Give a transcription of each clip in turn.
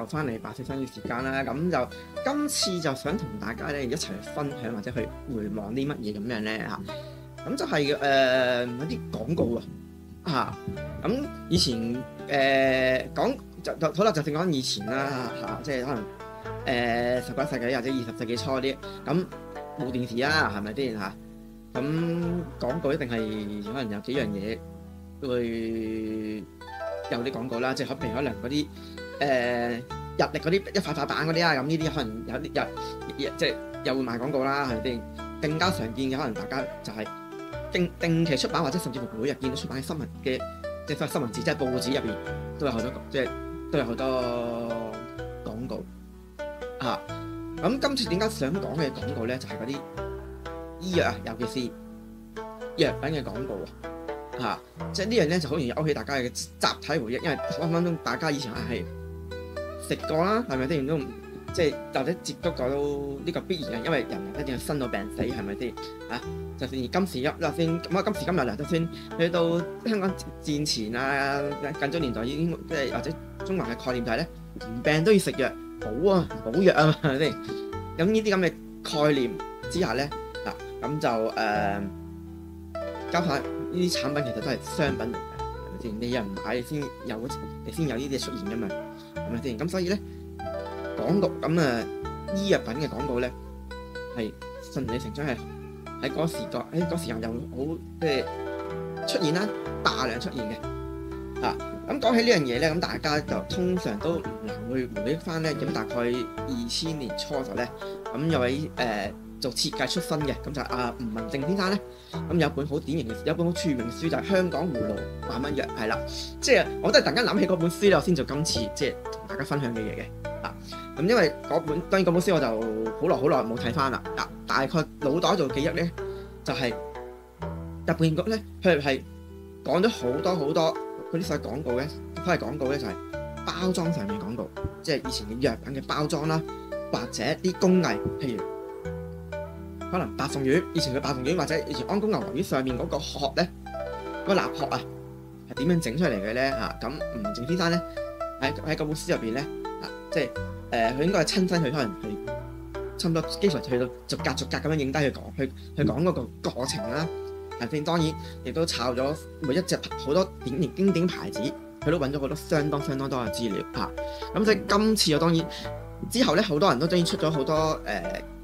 翻嚟百歲新嘅時間啦，咁就今次就想同大家咧一齊去分享或者去回望啲乜嘢咁樣咧嚇，咁就係有啲廣告啊嚇，咁以前講就好啦，就正講以前啦嚇，即係可能19世紀或者20世紀初啲，咁冇電視啦，係咪先嚇？咁廣告一定係可能有幾樣嘢會有啲廣告啦，即係譬如可能嗰啲日曆嗰啲一塊塊板嗰啲啊，咁呢啲可能有啲即係又會賣廣告啦，係咪先？更加常見嘅可能大家就係定期出版或者甚至乎每日見到出版嘅新聞嘅，即係新聞紙，即係報紙入邊都有好多，即係都有好多廣告啊。咁今次點解想講嘅廣告咧，就係嗰啲醫藥啊，尤其是藥品嘅廣告啊，即係呢樣咧就好容易勾起大家嘅集體回憶，因為分分鐘大家以前係食過啦，係咪先？都即係或者接觸過都呢個必然嘅，因為人一定係生老病死，係咪先？就算今時今日啦，就算去到香港戰前啊，近咗年代已經即係或者中華嘅概念就係咧，唔病都要食藥補藥啊，係咪先？咁呢啲咁嘅概念之下咧，咁就加上呢啲產品其實都係商品嚟嘅，係咪先？你又唔買你先有呢啲出現㗎嘛，係咪先？咁所以咧廣告咁醫藥品嘅廣告咧係順理成章係喺嗰時間又好即係出現啦，大量出現嘅。咁講起呢樣嘢咧，咁大家就通常都唔難會回憶翻咧。咁大概2000年初就咧，咁有位做設計出身嘅，咁就吳文正先生咧，咁有本好典型嘅，有本好著名嘅書就係《香港葫蘆萬蚊藥》，係啦，即係我都係突然間諗起嗰本書咧，我先做今次即係同大家分享嘅嘢嘅。咁因為當然嗰本書我就好耐冇睇翻啦。大概腦袋做記憶咧，就係入邊局咧，佢係講咗好多嗰啲所謂廣告咧，所謂廣告咧就係包裝上面嘅廣告，即係以前嘅藥品嘅包裝啦，或者啲工藝，譬如可能白鳳丸，以前嘅白鳳丸或者以前安宮牛丸上面嗰個殼咧，嗰個蠟殼係點樣整出嚟嘅咧咁吳文正先生咧喺嗰本書入邊咧即係佢應該係親身去可能係差唔多幾乎去到逐格咁樣影低去講嗰個過程啦。當然亦都抄咗每一隻好多典型經典牌子，佢都揾咗好多相當多嘅資料咁所以今次當然之後咧，好多人都當然出咗好多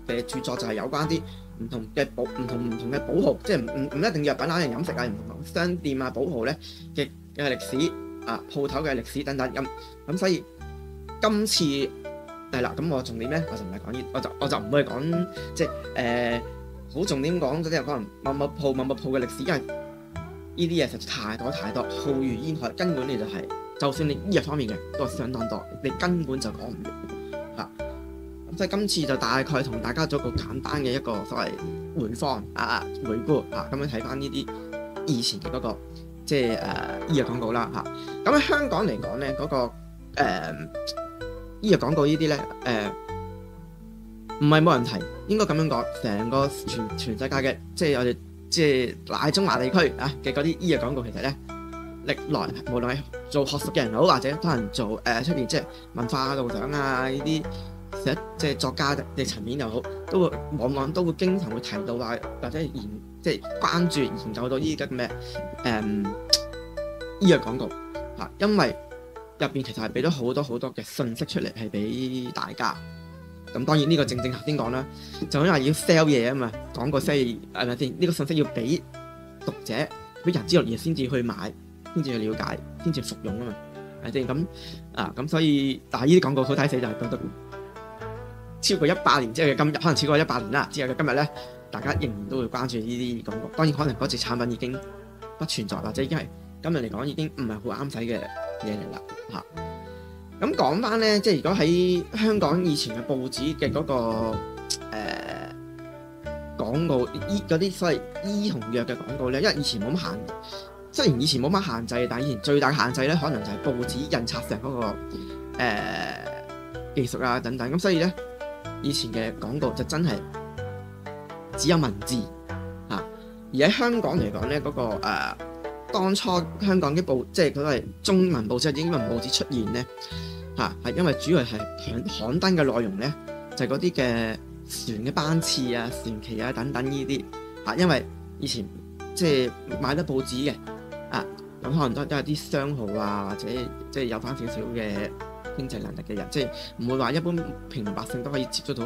嘅著作，就係有關啲唔同嘅寶號，即係唔一定藥品啊、飲食啊、唔同商店啊、寶號咧嘅歷史鋪頭嘅歷史等等咁所以今次係啦，咁我重點咧我就唔係講呢，我就唔會講即係好重點講嗰啲可能某某鋪嘅歷史，因為呢啲嘢實在太多，浩如煙海，根本你就算你醫藥方面嘅都係相當多，你根本就講唔完咁所以今次就大概同大家做一個簡單嘅一個所謂回顧咁樣睇翻呢啲以前嘅嗰個即係醫藥廣告啦咁喺香港嚟講咧，嗰個醫藥廣告呢啲咧唔係冇人提，應該咁樣講，成個全世界嘅即係我哋即係大中華地區嘅嗰啲醫藥廣告，其實咧歷來無論係做學術嘅人好，或者可能做出邊即係文化導賞呢啲即係作家嘅層面又好，往往都會經常會提到話，或者即係關注研究到呢啲咁嘅醫藥廣告因為入邊其實係俾咗好多嘅信息出嚟，係俾大家。咁當然呢個正頭先講啦，就因為要 sell 嘢啊嘛，廣告 sell 係咪先？呢個信息要俾讀者、俾人知道嘢先至去買，先至去了解，先至服用啊嘛，係咪先？咁所以但係呢啲廣告好睇死就係覺得超過100年之後嘅今日，可能超過100年啦之後嘅今日咧，大家仍然都會關注呢啲廣告。當然可能嗰隻產品已經不存在，或者已經係今日嚟講已經唔係好啱使嘅嘢嚟啦咁講翻咧，即係如果喺香港以前嘅報紙嘅嗰個廣告，嗰啲所謂醫同藥嘅廣告咧，因為以前冇乜限，雖然以前冇乜限制，但係以前最大嘅限制咧，可能就係報紙印刷上嗰個技術啊等等，咁所以咧以前嘅廣告就真係只有文字而喺香港嚟講咧，嗰個當初香港啲報即係嗰個中文報紙、英文報紙出現咧係因為主要係刊登嘅內容咧就係嗰啲嘅船嘅班次啊、船期啊等等呢啲因為以前即係買得報紙嘅咁可能都係啲商號啊，或者即係有翻少少嘅經濟能力嘅人，即係唔會話一般平民百姓都可以接觸到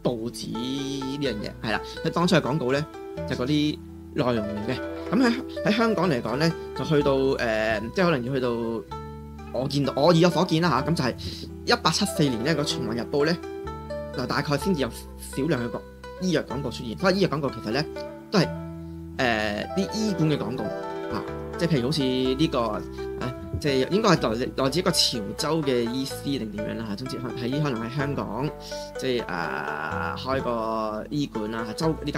報紙呢樣嘢係啦。佢當初嘅廣告咧就嗰啲內容嚟嘅。咁喺香港嚟講咧，就去到即係可能要去到我以我所見啦咁就係1874年咧個《從雲日報》咧就大概先至有少量嘅醫藥廣告出現。所以醫藥廣告其實咧都係啲醫館嘅廣告即係譬如好似呢個即係應該係來自一個潮州嘅醫師定點樣啦總之可能喺香港即係開個醫館啦呢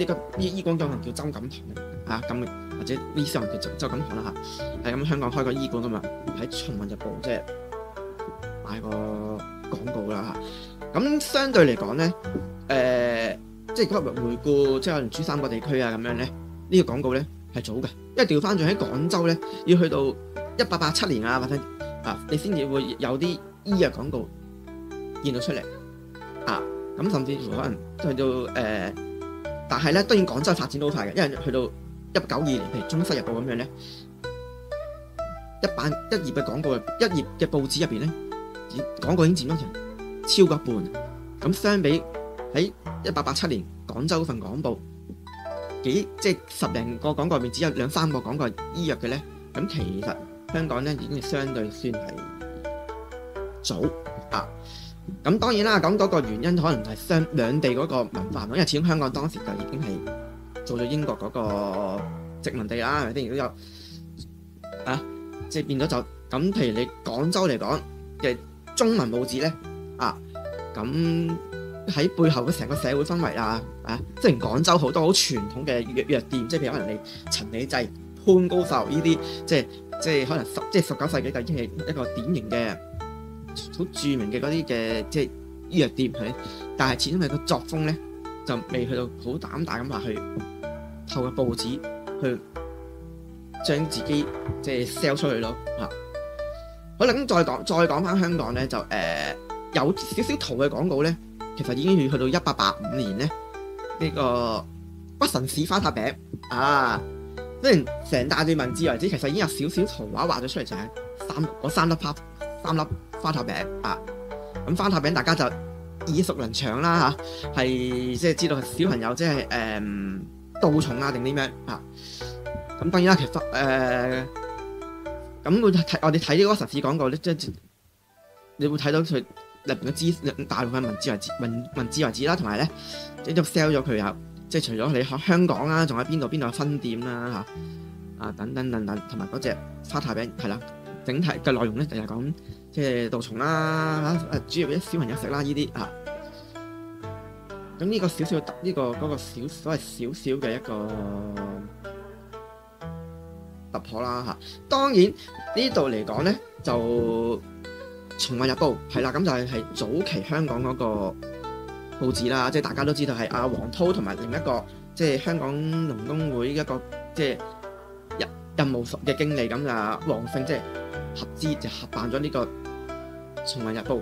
個醫館可能叫周錦堂咁或者醫師可能叫周錦堂啦咁香港開個醫館咁喺《從雲日報》即係買個廣告啦咁相對嚟講咧即係回顧即係可能珠三角地區咁樣咧呢個廣告咧係早嘅，因為調翻轉喺廣州咧，要去到1887年或者你先至會有啲醫藥廣告見到出嚟咁甚至乎可能去到但係咧當然廣州發展都好快嘅，因為去到1892年，譬如《中西日報》咁樣咧，一頁嘅廣告，一頁嘅報紙入邊咧，廣告已經佔咗成超過一半。咁相比喺1887年廣州份廣報，即係10零個廣告入面只有2-3個廣告係醫藥嘅咧，咁其實香港咧已經係相對算係早咁當然啦，咁嗰個原因可能係兩地嗰個文化，因為始終香港當時就已經係做咗英國嗰個殖民地啦，係咪先？如果有即係變咗就咁。譬如你廣州嚟講嘅中文報紙咧咁喺背後嘅成個社會氛圍雖然廣州好多好傳統嘅藥店，即係譬如可能你陳李濟、潘高壽呢啲，即係可能19世紀就已經係一個典型嘅好著名嘅嗰啲嘅即係醫藥店係，但係始終係個作風咧就未去到好膽大咁話去透過報紙去將自己即係 sell 出去咯好啦，咁再講翻香港咧，就有少少圖嘅廣告咧，其實已經要去到1885年咧呢個屈臣氏花塔餅雖然成大段文字為止，其實已經有少少圖畫畫咗出嚟，就係三粒花塔餅咁花塔餅大家就耳熟能詳啦係即係知道係小朋友即係杜蟲定點樣咁當然啦，其實咁我哋睇呢個屈臣氏廣告咧，即係你會睇到佢入邊嘅大部分文字為止啦，同埋咧即係 sell 咗佢即係除咗你香港啦，仲喺邊度有分店啦等等，同埋嗰隻花塔餅係啦，整體嘅內容咧就係講即係杜蟲啦主要俾小朋友食啦呢啲咁呢個嗰個所謂少少嘅一個突破啦當然呢度嚟講咧就《從雲日報》係啦，咁就係早期香港嗰個報紙啦，即係大家都知道係阿黃濤同埋另一個即係香港農工會一個即係任務嘅經理咁黃勝即係合資就合辦咗呢個《從雲日報》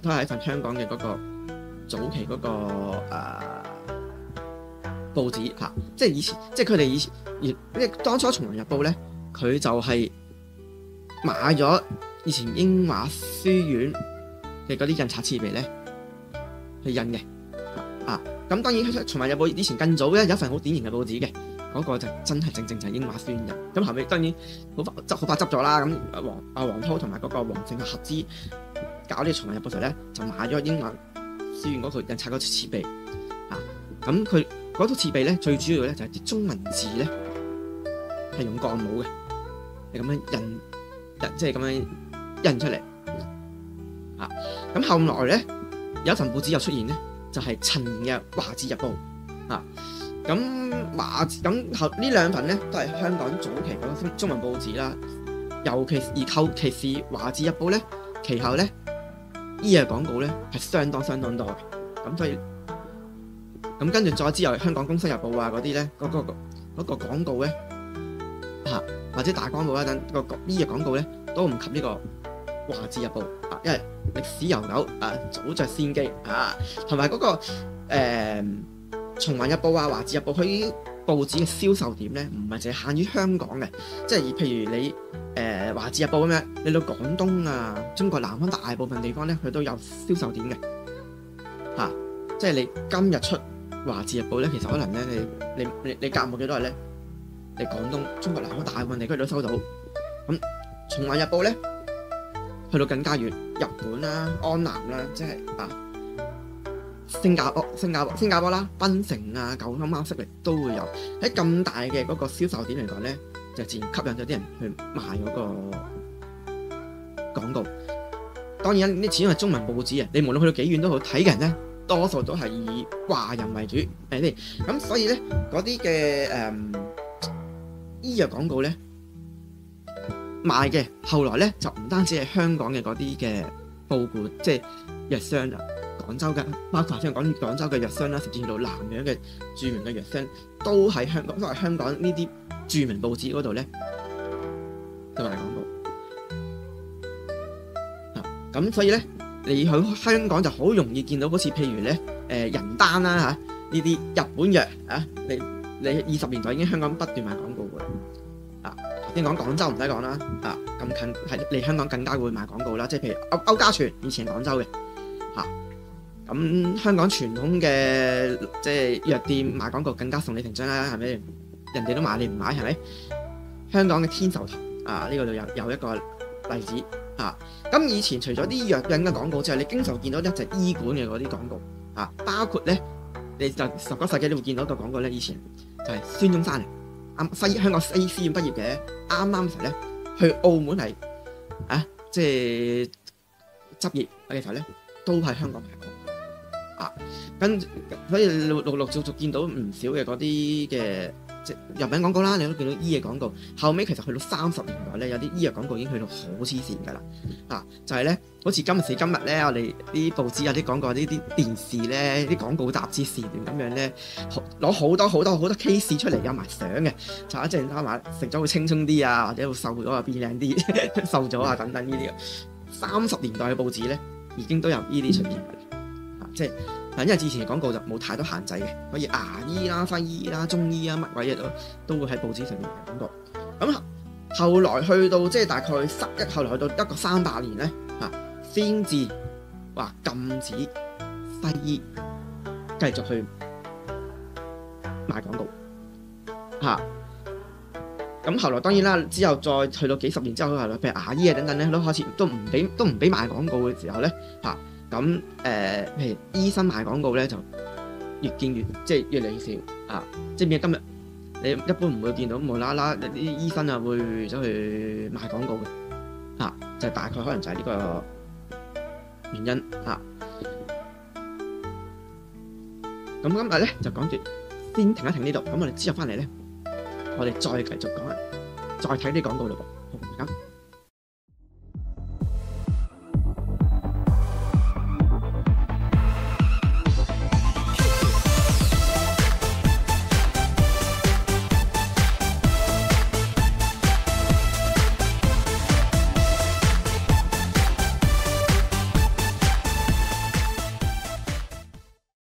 都係一份香港嘅嗰個早期嗰個報紙即係以前即係佢哋以前當初《從雲日報》咧，佢就係買咗以前英華書院嘅嗰啲印刷設備咧去印嘅咁當然《從雲日報》以前更早咧有一份好典型嘅報紙嘅，嗰個就真係正就係英華書院印。咁後尾當然好快執咗啦。咁黃濤同埋嗰個黃勝合資搞呢個《從雲日報》時咧，就買咗英華書院嗰套印刷嗰套設備咁佢嗰套設備咧最主要咧就係啲中文字咧係用鋼模嘅，係咁樣印即係咁樣印出嚟咁後來咧有一份報紙又出現咧，就係陳年嘅《華字日報》咁後呢兩份咧都係香港早期嗰個中文報紙啦，尤其是《華字日報》咧，其後咧醫藥廣告咧係相當多嘅，咁所以咁跟住再之後香港《公西日報》嗰啲咧嗰個廣告咧嚇，或者大公報啦等個醫藥廣告咧，都唔及呢個華字日報啊，因為歷史悠久啊，早著先機啊，同埋嗰個重環日報啊、華字日報佢啲報紙嘅銷售點咧，唔係淨係限於香港嘅，即係譬如你華字日報咁樣，你到廣東啊、中國南方大部分地方咧，佢都有銷售點嘅嚇，即係你今日出華字日報咧，其實可能咧你隔冇幾多日咧，你廣東、中國南方大部分地區都收到。咁重環日報咧，去到更加遠，日本啦、安南啦，即係新加坡啦、檳城啊、九金貓、悉尼都會有。喺咁大嘅嗰個銷售點嚟講咧，就自然吸引咗啲人去買嗰個廣告。當然呢始終係中文報紙啊，你無論去到幾遠都好，睇嘅人咧多數都係以華人為主，咁所以咧嗰啲嘅醫藥廣告咧賣嘅，後來咧就唔單止係香港嘅嗰啲嘅報館，即係藥商啊。廣州嘅，包括先講廣州嘅藥商啦，甚至到南洋嘅著名嘅藥商，都喺香港，都係香港呢啲著名報紙嗰度咧，都賣廣告。咁所以咧，你喺香港就好容易見到，好似譬如咧，人丹啦嚇，呢啲日本藥啊，你20年代已經香港不斷賣廣告㗎啦。先講廣州唔使講啦，咁近係你香港更加會賣廣告啦，即係譬如歐家傳以前廣州嘅嚇。咁香港傳統嘅即係藥店賣廣告更加順理成章啦，係咪？人哋都買你唔買係咪？香港嘅天壽堂呢個就有一個例子咁以前除咗啲藥品嘅廣告之外，你經常見到一隻醫館嘅嗰啲廣告包括咧，你就19世紀你會見到一個廣告咧，以前就係孫中山香港西醫院畢業嘅，啱啱時咧去澳門係即係執業嘅時候咧，都係香港賣廣告。所以陸續見到唔少嘅嗰啲嘅即係藥品廣告啦，你都見到醫藥廣告。後尾其實去到30年代咧，有啲醫藥廣告已經去到好黐線㗎啦。就係咧，好似今時今日咧，我哋啲報紙有啲廣告，呢啲電視咧，啲廣告雜誌時段咁樣咧，攞好多 case 出嚟，有埋相嘅，就一陣間話食咗會青春啲啊，或者會瘦咗啊，變靚啲，瘦咗啊等等呢啲。30年代嘅報紙咧，已經都有呢啲出現㗎。即係因為之前嘅廣告就冇太多限制嘅，可以牙醫啦、西醫啦、中醫啊乜鬼嘢都會喺報紙上面嘅廣告。咁後來去到即係大概後來去到一個300年咧先至話禁止西醫繼續去賣廣告咁後來當然啦，之後再去到幾十年之後，譬如牙醫啊等等咧，都開始都唔俾賣廣告嘅時候咧咁譬如醫生賣廣告咧，就越見越即係越嚟越少即係變今日你一般唔會見到無啦啦啲醫生會走去賣廣告嘅就大概可能就係呢個原因咁今日咧就講住先停一停呢度，咁我哋之後翻嚟咧，我哋再繼續講再睇啲廣告咯噃。